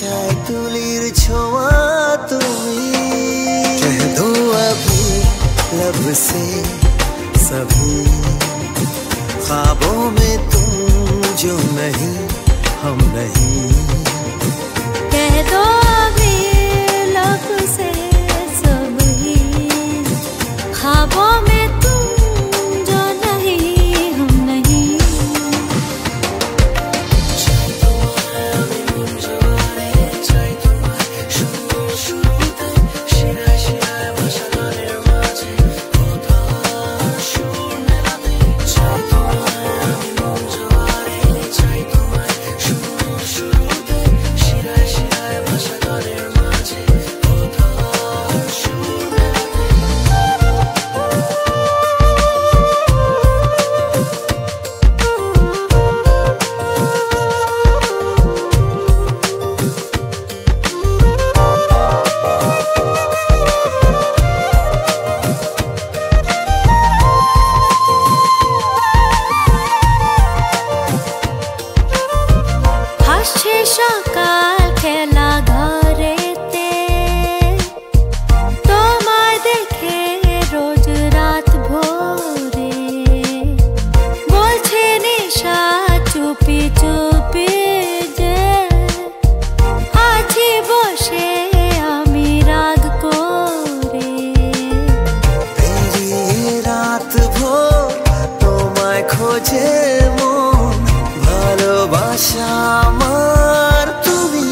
নেশায় তুলির ছোঁয়া তুমি। कह दो अभी लब से सभी ख्वाबों में तुम जो नहीं हम नहीं। कह दो अभी लब से सभी ख्वाबों में तुम जो नहीं हम नहीं। সকাল খেলা ঘরেতে তোমায় দেখে রোজ রাত ভোরে বলছে নেশা চুপি চুপি যে আছি বসে আমি রাগ করে। রাত ভোর তোমায় খোঁজে মন ভালোবাসা আমার তুমি।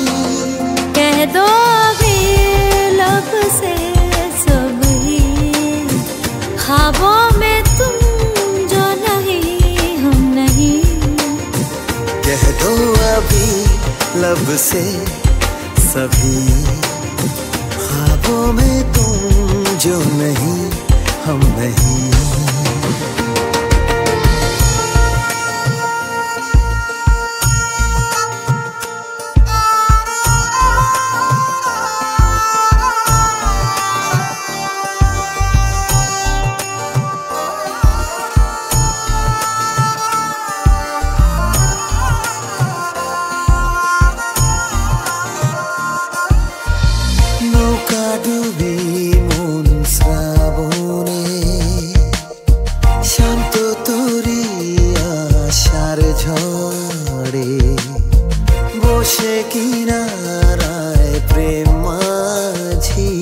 कह दो अभी लब से सभी ख्वाबों में तुम जो नहीं हम नहीं। कह दो अभी लब से सभी ख्वाबों में तुम जो नहीं हम नहीं। নৌকা ডুবি মন শ্রাবণে শান্ত তোরি আশার ঝড়ে বসে কিনারায় প্রেম মাঝি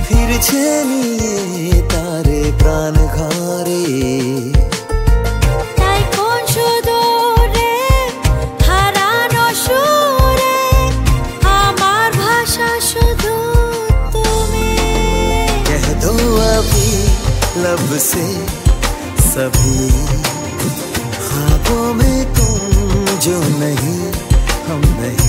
ফিরছে নিয়ে তারে প্রাণ ঘরে। তাই কোন সুদূরে হারানো সুরে আমার ভাষা শুধু তুমি। कह दो अभी लब से सभी ख्वाबों में तुम जो नहीं हम नहीं।